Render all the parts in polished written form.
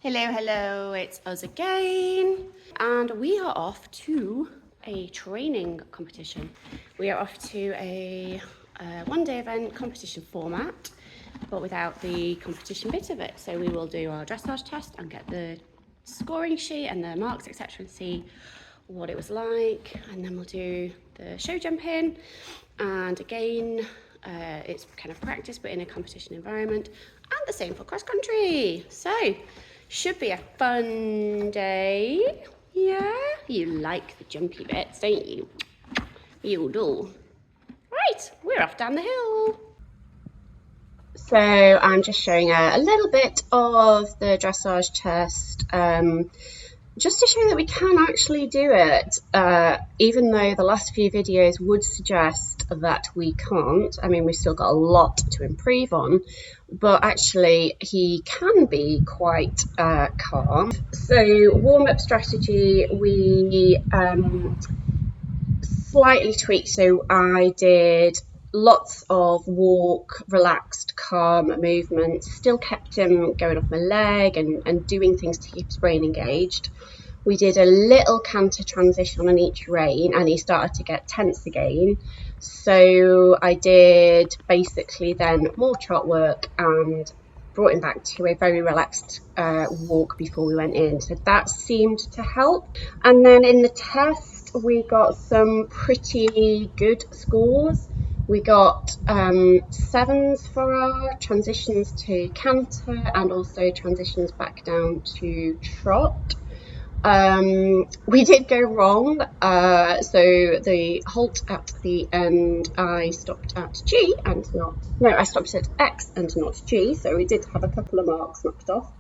Hello, it's us again. And we are off to a training competition. We are off to a one-day event competition format, but without the competition bit of it. So we will do our dressage test and get the scoring sheet and the marks, etc., and see what it was like. And then we'll do the show jumping. And again, it's kind of practice, but in a competition environment. And the same for cross country. So, should be a fun day. Yeah? You like the jumpy bits, don't you? You do. Right, we're off down the hill. So I'm just showing a little bit of the dressage test, just to show that we can actually do it, even though the last few videos would suggest that we can't. I mean, we've still got a lot to improve on, but actually he can be quite calm. So warm-up strategy, we slightly tweaked. So I did lots of walk, relaxed, calm movements, still kept him going off my leg and doing things to keep his brain engaged. We did a little canter transition on each rein and he started to get tense again. So I did basically then more trot work and brought him back to a very relaxed walk before we went in. So that seemed to help. And then in the test, we got some pretty good scores. We got 7s for our transitions to canter and also transitions back down to trot. We did go wrong, so the halt at the end, I stopped at G and I stopped at X and not G, so we did have a couple of marks knocked off.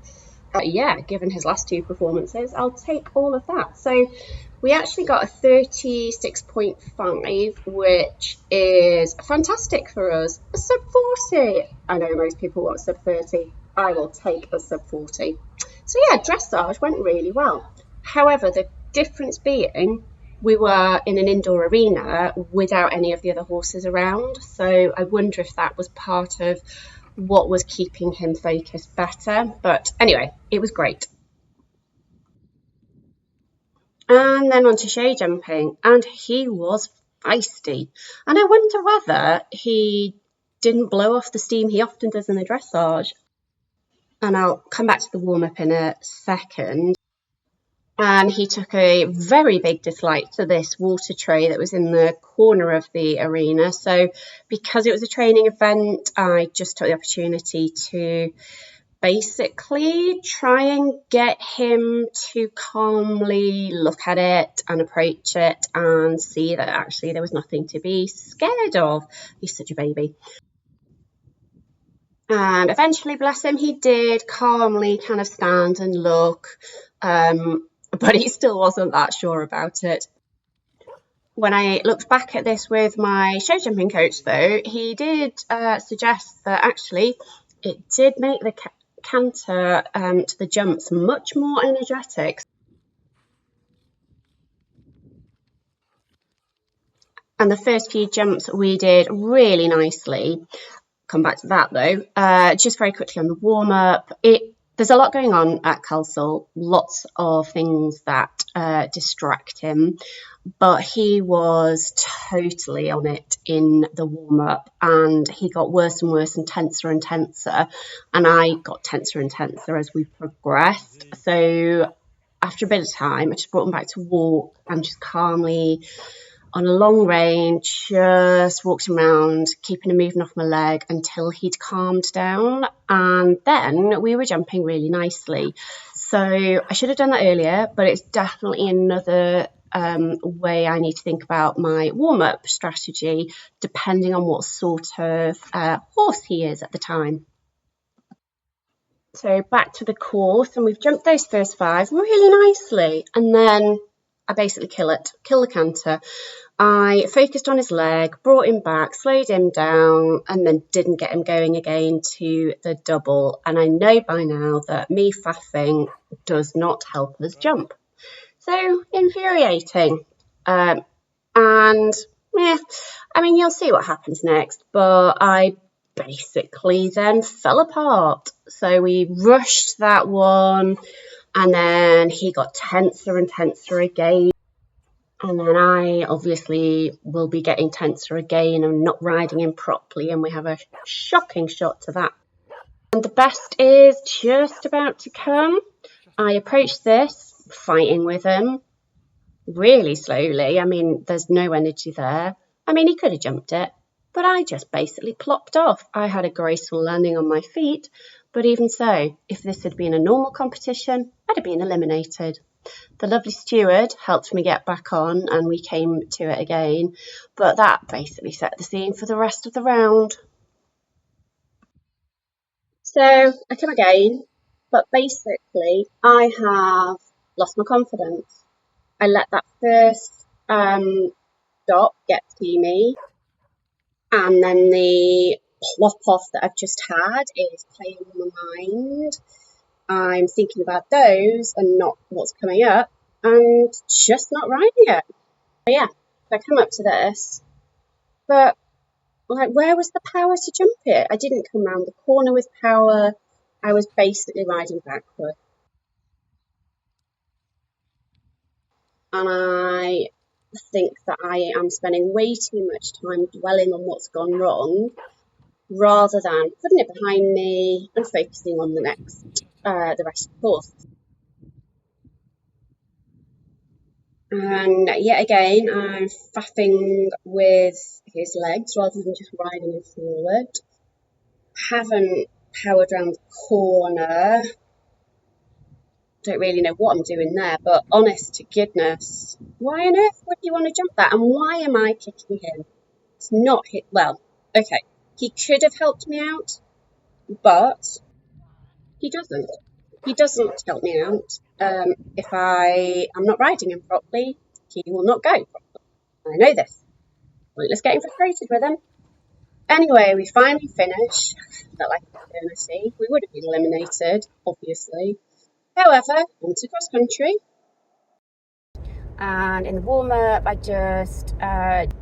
Yeah, given his last two performances, I'll take all of that. So we actually got a 36.5, which is fantastic for us. A sub 40. I know most people want sub 30. I will take a sub 40. So yeah, dressage went really well. However, the difference being we were in an indoor arena without any of the other horses around. So I wonder if that was part of what was keeping him focused better. But anyway, it was great. And then on to show jumping, and he was feisty. And I wonder whether he didn't blow off the steam he often does in the dressage. And I'll come back to the warm-up in a second. And he took a very big dislike to this water tray that was in the corner of the arena. So because it was a training event, I just took the opportunity to basically try and get him to calmly look at it and approach it and see that actually there was nothing to be scared of. He's such a baby. And eventually, bless him, he did calmly kind of stand and look, but he still wasn't that sure about it. When I looked back at this with my show jumping coach, though, he did suggest that actually it did make the canter to the jumps much more energetic. And the first few jumps we did really nicely. Come back to that though. Just very quickly on the warm-up, there's a lot going on at Castle, lots of things that distract him, but he was totally on it in the warm-up and he got worse and worse and tenser, and I got tenser and tenser as we progressed. So after a bit of time, I just brought him back to walk and just calmly on a long rein, just walked around, keeping him moving off my leg until he'd calmed down. And then we were jumping really nicely. So I should have done that earlier, but it's definitely another way I need to think about my warm-up strategy, depending on what sort of horse he is at the time. So back to the course, and we've jumped those first 5 really nicely. And then I basically kill the canter. I focused on his leg, brought him back, slowed him down, and then didn't get him going again to the double. And I know by now that me faffing does not help us jump. So infuriating. And yeah, I mean, you'll see what happens next, but I basically then fell apart. So we rushed that one, and then he got tenser and tenser again. And then I obviously will be getting tenser again and not riding him properly, and we have a shocking shot to that. And the best is just about to come. I approached this, fighting with him really slowly. I mean, there's no energy there. I mean, he could have jumped it, but I just basically plopped off. I had a graceful landing on my feet, but even so, if this had been a normal competition, I'd have been eliminated. The lovely steward helped me get back on and we came to it again, but that basically set the scene for the rest of the round. So I come again, but basically I have lost my confidence. I let that first stop get to me, and then the plop off that I've just had is playing on my mind. I'm thinking about those and not what's coming up, and just not riding it. So yeah, I come up to this, but like, where was the power to jump it? I didn't come round the corner with power. I was basically riding backward. And I think that I am spending way too much time dwelling on what's gone wrong rather than putting it behind me and focusing on the rest of the course. And yet again, I'm faffing with his legs rather than just riding him forward. Haven't powered round the corner. Don't really know what I'm doing there, but honest to goodness, why on earth would you want to jump that? And why am I kicking him? It's not hit. Well, okay, he could have helped me out, but he doesn't. He doesn't help me out. If I am not riding him properly, he will not go properly. I know this. Pointless getting frustrated with him. Anyway, we finally finish. Felt like eternity. We would have been eliminated, obviously. However, onto cross country. And in the warm-up, I just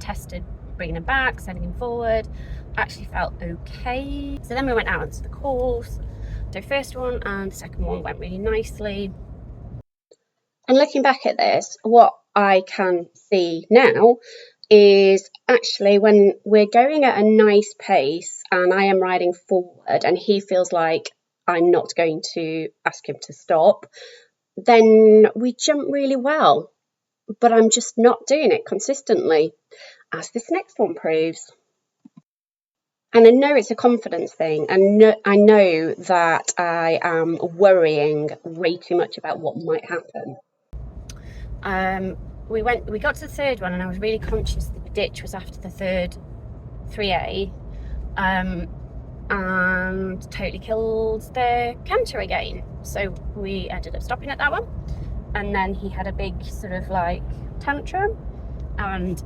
tested bringing him back, sending him forward. Actually felt okay. So then we went out onto the course. The first one and the second one went really nicely. And looking back at this, what I can see now is actually when we're going at a nice pace and I am riding forward and he feels like I'm not going to ask him to stop, then we jump really well. But I'm just not doing it consistently, as this next one proves. And I know it's a confidence thing, and I know that I am worrying way too much about what might happen. We got to the third one, and I was really conscious that the ditch was after the third 3A, and totally killed the canter again. So we ended up stopping at that one, and then he had a big sort of like tantrum and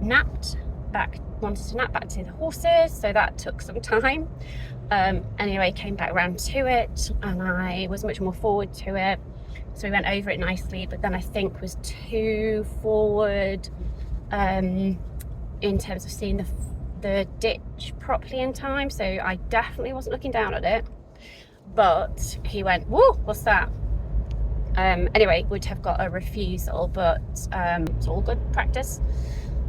wanted to nap back to the horses, so that took some time. Anyway, came back around to it and I was much more forward to it, so we went over it nicely, but then I think was too forward in terms of seeing the ditch properly in time, so I definitely wasn't looking down at it. But he went, "Whoa, what's that?" Anyway, would have got a refusal, but it's all good practice.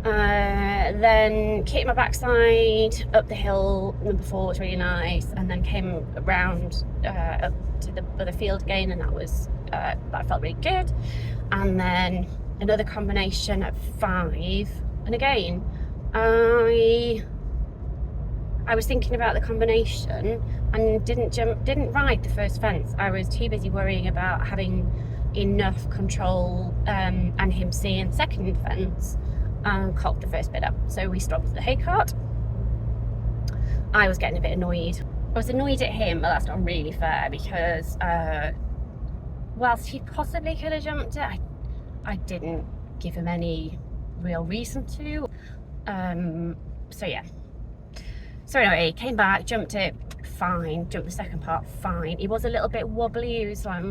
Then kicked my backside up the hill. Number 4 was really nice, and then came around up to the other field again, and that felt really good. And then another combination at 5, and again I was thinking about the combination and didn't ride the first fence. I was too busy worrying about having enough control and him seeing the second fence, and cocked the first bit up. So we stopped at the hay cart. I was getting a bit annoyed. I was annoyed at him, but that's not really fair because whilst he possibly could have jumped it, I didn't give him any real reason to. So yeah. So anyway, came back, jumped it, fine. Jumped the second part, fine. He was a little bit wobbly. He was like,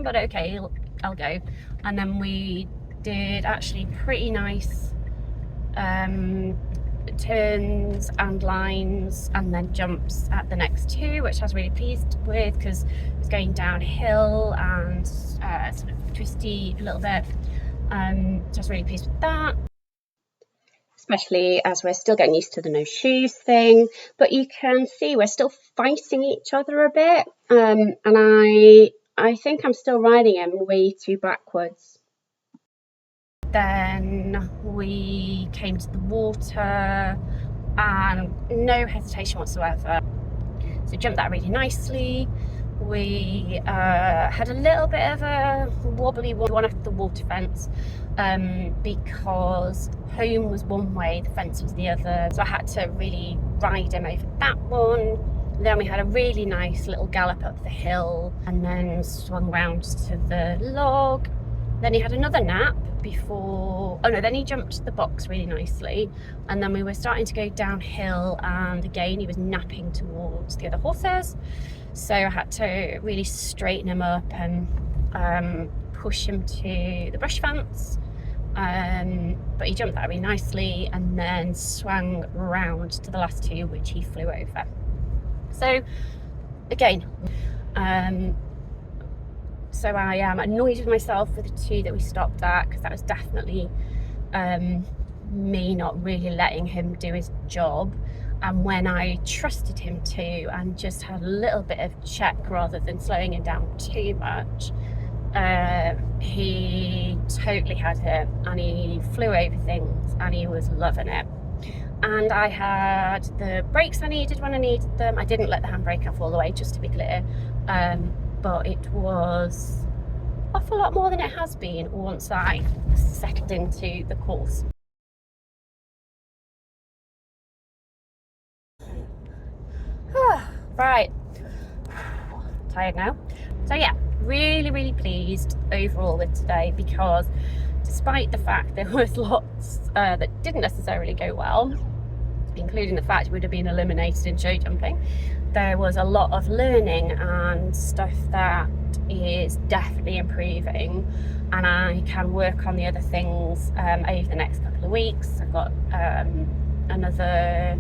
but okay, I'll go. And then we did actually pretty nice turns and lines and then jumps at the next two, which I was really pleased with because it was going downhill and sort of twisty a little bit. So I was really pleased with that. Especially as we're still getting used to the no shoes thing, but you can see we're still fighting each other a bit, and I think I'm still riding him way too backwards. Then we came to the water and no hesitation whatsoever, so jumped that really nicely. We had a little bit of a wobbly one after the water fence, because home was one way, the fence was the other, so I had to really ride him over that one. Then we had a really nice little gallop up the hill and then swung round to the log. Then he had another nap before, oh no, then he jumped the box really nicely, and then we were starting to go downhill, and again he was napping towards the other horses, so I had to really straighten him up and push him to the brush fence, but he jumped that really nicely and then swung round to the last two, which he flew over. So again, so I am annoyed with myself for the two that we stopped at, because that was definitely me not really letting him do his job. And when I trusted him to and just had a little bit of check rather than slowing him down too much, he totally had it and he flew over things and he was loving it. And I had the brakes I needed when I needed them. I didn't let the handbrake off all the way, just to be clear, but it was off a lot more than it has been once I settled into the course. Right, tired now. So yeah, really pleased overall with today, because despite the fact there was lots that didn't necessarily go well, including the fact we'd have been eliminated in show jumping, there was a lot of learning and stuff that is definitely improving, and I can work on the other things over the next couple of weeks. I've got another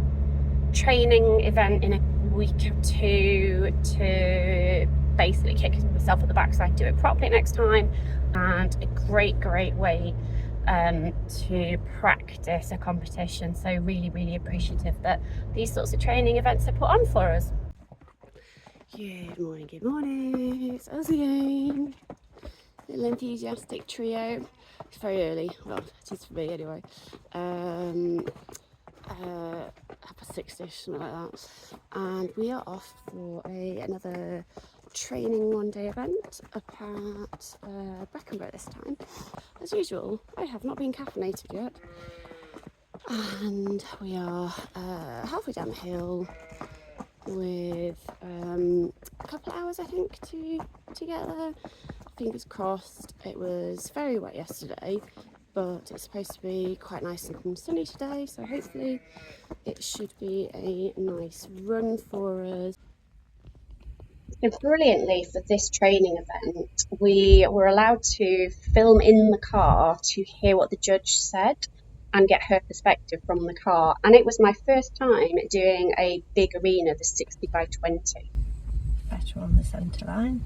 training event in a week or two to basically kick myself at the backside, do it properly next time, and a great way to practice a competition. So really appreciative that these sorts of training events are put on for us. Good morning, it's us again, little enthusiastic trio. It's very early, well it is for me anyway, 6ish, something like that, and we are off for another training one-day event up at Breckenborough this time. As usual, I have not been caffeinated yet, and we are halfway down the hill with a couple of hours I think to get there. Fingers crossed. It was very wet yesterday, but it's supposed to be quite nice and sunny today, so hopefully it should be a nice run for us. So brilliantly for this training event, we were allowed to film in the car to hear what the judge said and get her perspective from the car. And it was my first time doing a big arena, the 60 by 20. Better on the centre line.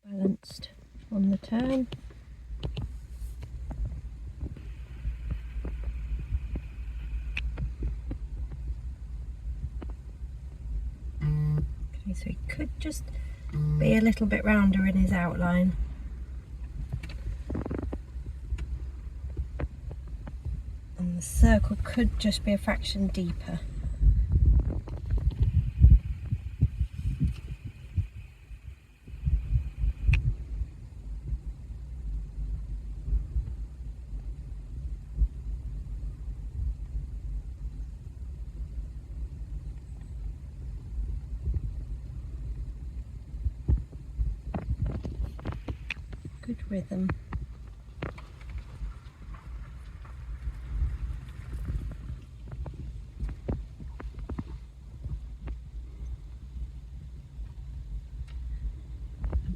Balanced on the turn. Okay, so he could just be a little bit rounder in his outline. And the circle could just be a fraction deeper. Good rhythm.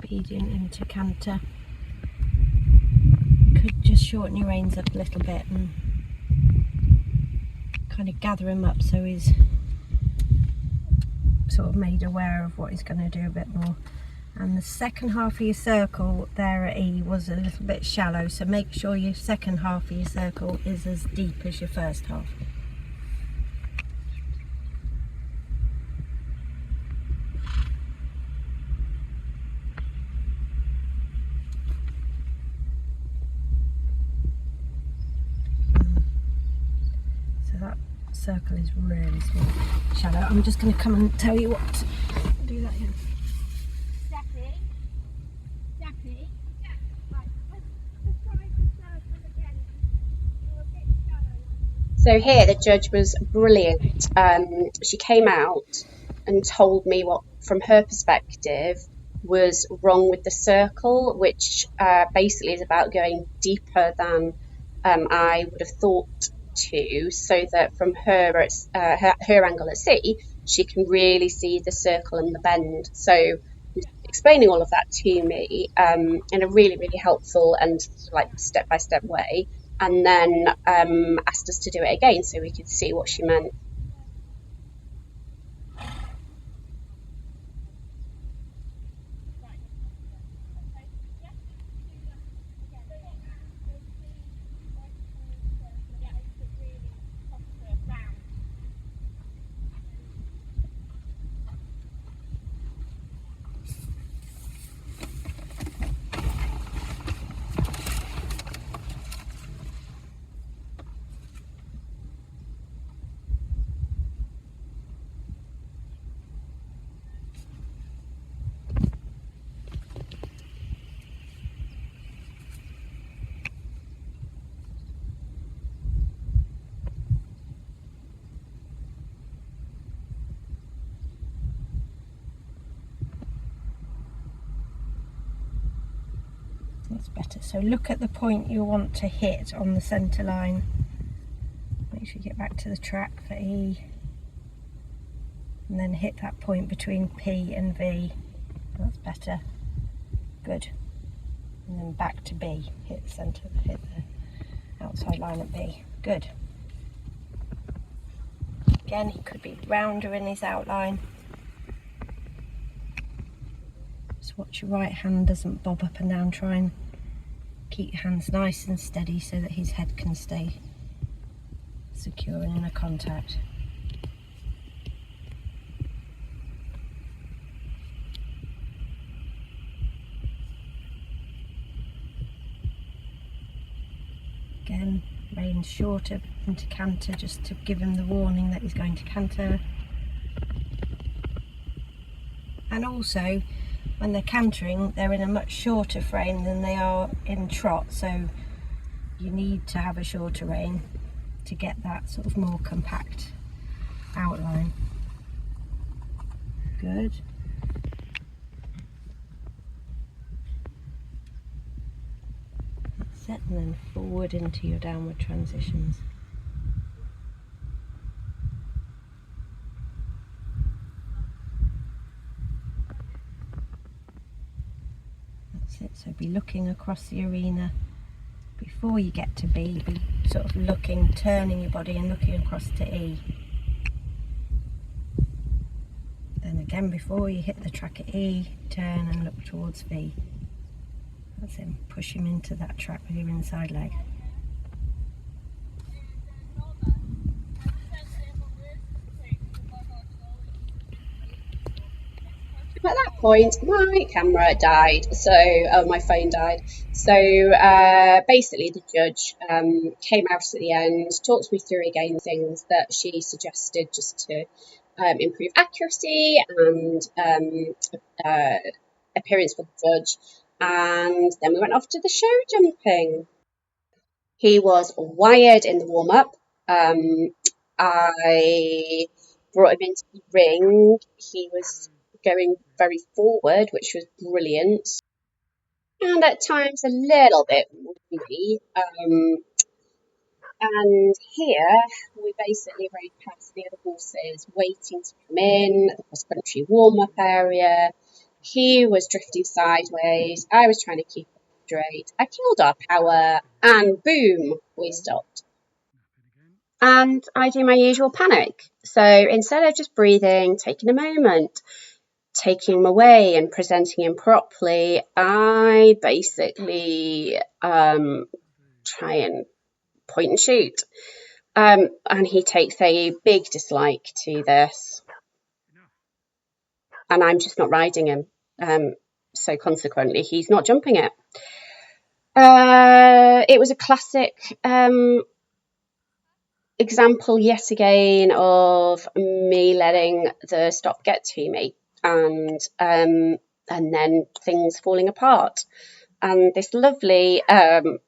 obedient into canter. Could just shorten your reins up a little bit and kind of gather him up so he's sort of made aware of what he's going to do a bit more. And the second half of your circle there at E was a little bit shallow, so make sure your second half of your circle is as deep as your first half. So that circle is really small, shallow. I'm just going to come and tell you what to do that again. So here the judge was brilliant. She came out and told me what, from her perspective, was wrong with the circle, which basically is about going deeper than I would have thought to, so that from her angle at sea, she can really see the circle and the bend. So explaining all of that to me in a really, really helpful and like step-by-step way, and then asked us to do it again so we could see what she meant. That's better. So look at the point you want to hit on the centre line. Make sure you get back to the track for E. And then hit that point between P and V. That's better. Good. And then back to B. Hit the centre, hit the outside line at B. Good. Again, he could be rounder in his outline. Just watch your right hand doesn't bob up and down. Try and keep your hands nice and steady so that his head can stay secure and in a contact. Again, rein shorter into canter just to give him the warning that he's going to canter. And also, when they're cantering, they're in a much shorter frame than they are in trot, so you need to have a shorter rein to get that sort of more compact outline. Good. That's it, and then forward into your downward transitions. That's it, so be looking across the arena before you get to B, be sort of looking, turning your body and looking across to E. Then again, before you hit the track at E, turn and look towards V. That's him, push him into that track with your inside leg. At that point, my camera died, my phone died. So basically, the judge came out at the end, talked me through again things that she suggested just to improve accuracy and appearance for the judge. And then we went off to the show jumping. He was wired in the warm up. I brought him into the ring. He was going very forward, which was brilliant, and at times a little bit windy. And here we basically rode past the other horses waiting to come in, the cross country warm up area. He was drifting sideways. I was trying to keep him straight. I killed our power, and boom, we stopped. And I do my usual panic. So instead of just breathing, taking a moment, taking him away and presenting him properly, I basically try and point and shoot. And he takes a big dislike to this, and I'm just not riding him. So consequently, he's not jumping it. It was a classic example yet again of me letting the stop get to me, and then things falling apart. And this lovely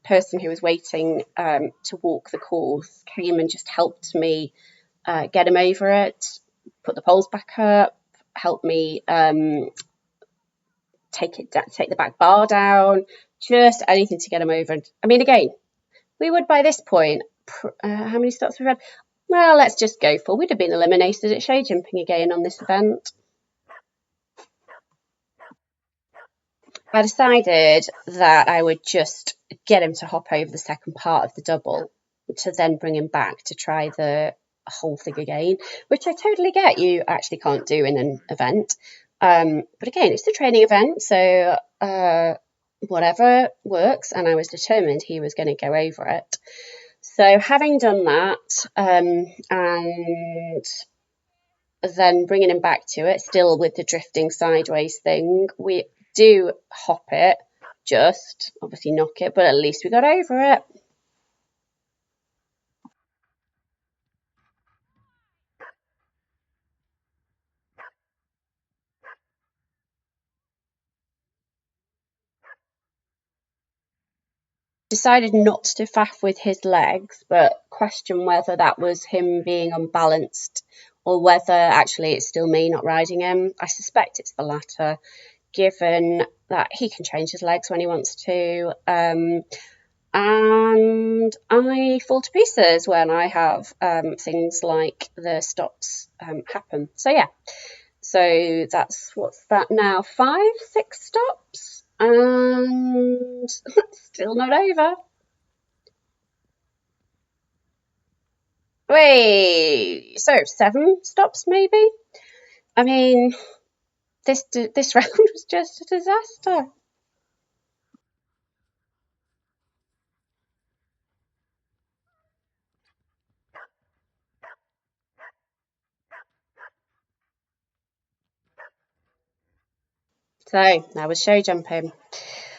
person who was waiting to walk the course came and just helped me get him over it, put the poles back up, help me take the back bar down, just anything to get him over. I mean, again, we would by this point, how many stops we've had? Well, let's just go for. We'd have been eliminated at show jumping again on this event. I decided that I would just get him to hop over the second part of the double to then bring him back to try the whole thing again, which I totally get you actually can't do in an event. But again, it's a training event, so whatever works, and I was determined he was going to go over it. So having done that, and then bringing him back to it, still with the drifting sideways thing, we do hop it, just obviously knock it, but at least we got over it. Decided not to faff with his legs, but question whether that was him being unbalanced or whether actually it's still me not riding him. I suspect it's the latter, given that he can change his legs when he wants to. And I fall to pieces when I have things like the stops happen. So yeah, so that's, what's that now, 5-6 stops, and still not over. Wait, so 7 stops maybe? I mean, this round was just a disaster. So I was show jumping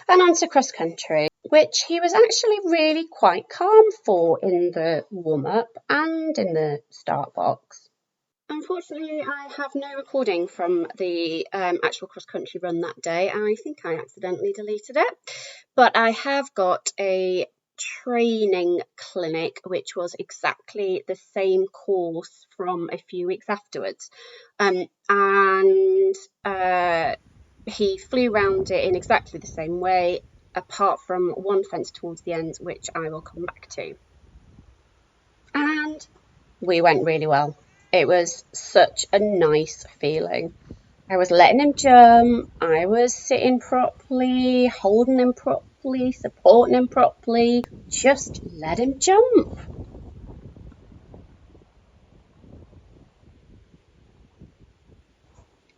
and on to cross country, which he was actually really quite calm for in the warm up and in the start box. Unfortunately, I have no recording from the actual cross country run that day. I think I accidentally deleted it, but I have got a training clinic which was exactly the same course from a few weeks afterwards, and he flew round it in exactly the same way, apart from one fence towards the end, which I will come back to. And we went really well. It was such a nice feeling. I was letting him jump, I was sitting properly, holding him properly, supporting him properly. Just let him jump.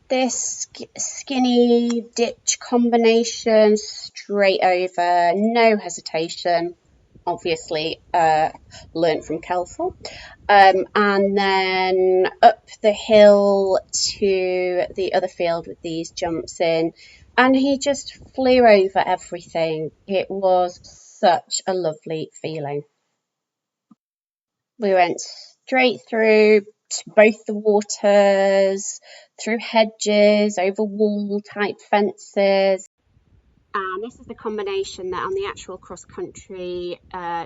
This skinny ditch combination straight over, no hesitation. Obviously, learnt from Kelsall. And then up the hill to the other field with these jumps in, and he just flew over everything. It was such a lovely feeling. We went straight through to both the waters, through hedges, over wall type fences. And this is the combination that on the actual cross country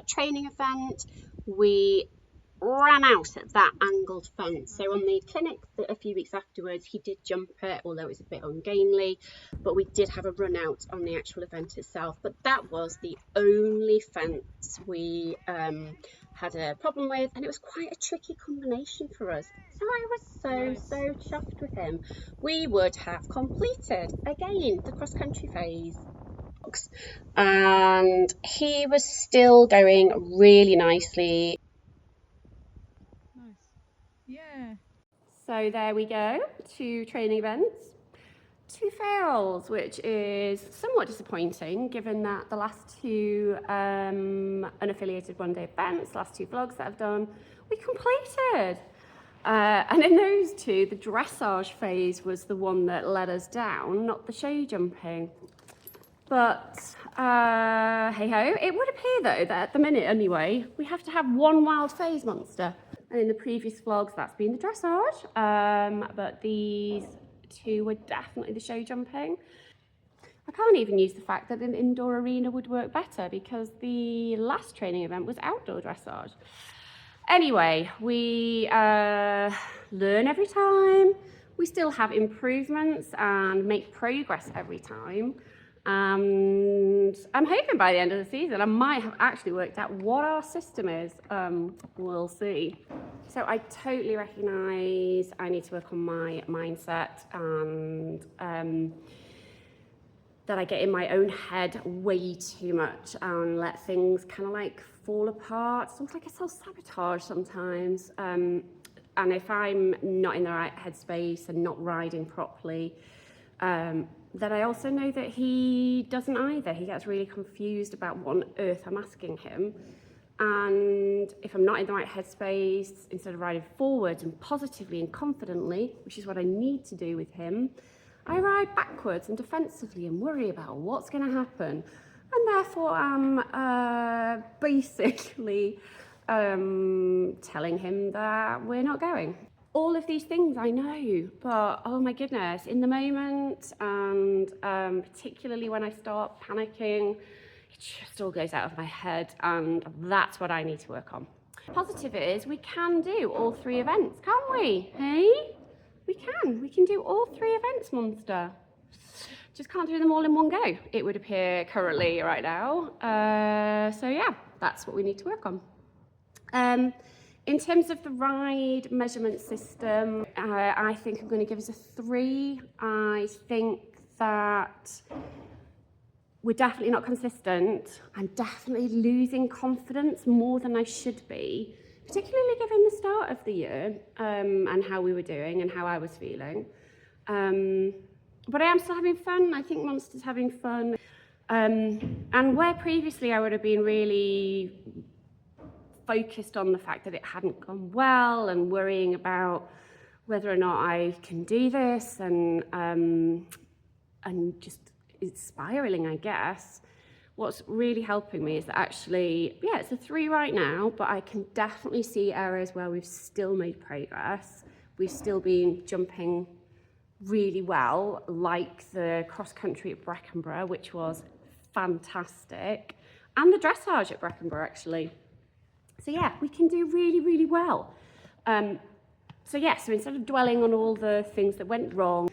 training event, we ran out at that angled fence. So on the clinic a few weeks afterwards, he did jump it, although it was a bit ungainly, but we did have a run out on the actual event itself. But that was the only fence we had a problem with, and it was quite a tricky combination for us. So I was so chuffed with him. We would have completed again the cross country phase, and he was still going really nicely. Nice. Yeah. So there we go, 2 training events, 2 fails, which is somewhat disappointing given that the last 2 unaffiliated one-day events, last 2 vlogs that I've done, we completed. And in those 2, the dressage phase was the one that let us down, not the show jumping. But hey ho, it would appear though that at the minute anyway, we have to have 1 wild phase monster. And in the previous vlogs, that's been the dressage, but these 2 were definitely the show jumping. I can't even use the fact that an indoor arena would work better because the last training event was outdoor dressage. Anyway, we learn every time. We still have improvements and make progress every time. And I'm hoping by the end of the season, I might have actually worked out what our system is. We'll see. So I totally recognise I need to work on my mindset and that I get in my own head way too much and let things kind of like fall apart. It's almost like a self-sabotage sometimes. And if I'm not in the right headspace and not riding properly, then I also know that he doesn't either. He gets really confused about what on earth I'm asking him. And if I'm not in the right headspace, instead of riding forwards and positively and confidently, which is what I need to do with him, I ride backwards and defensively and worry about what's going to happen. And therefore I'm basically telling him that we're not going. All of these things I know, but oh my goodness, in the moment, and particularly when I start panicking, it just all goes out of my head, and that's what I need to work on. Positive is we can do all 3 events, can't we? Hey? We can do all 3 events, monster. Just can't do them all in one go, it would appear currently right now. So yeah, that's what we need to work on. In terms of the ride measurement system, I think I'm going to give us a 3. I think that we're definitely not consistent. I'm definitely losing confidence more than I should be, particularly given the start of the year and how we were doing and how I was feeling. But I am still having fun. I think Monster's having fun. And where previously I would have been really focused on the fact that it hadn't gone well and worrying about whether or not I can do this and just it's spiraling, I guess. What's really helping me is that actually, yeah, it's a 3 right now, but I can definitely see areas where we've still made progress. We've still been jumping really well, like the cross country at Breckenborough, which was fantastic, and the dressage at Breckenborough actually. So yeah, we can do really, really well. So instead of dwelling on all the things that went wrong,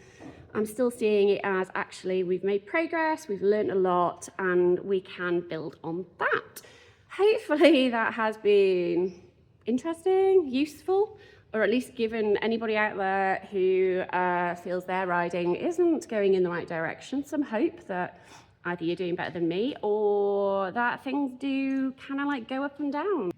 I'm still seeing it as actually we've made progress, we've learned a lot, and we can build on that. Hopefully that has been interesting, useful, or at least given anybody out there who feels their riding isn't going in the right direction some hope that either you're doing better than me or that things do kind of like go up and down.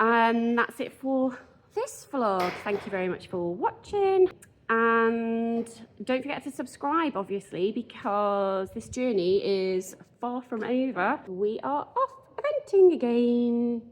And that's it for this vlog. Thank you very much for watching. And don't forget to subscribe, obviously, because this journey is far from over. We are off eventing again.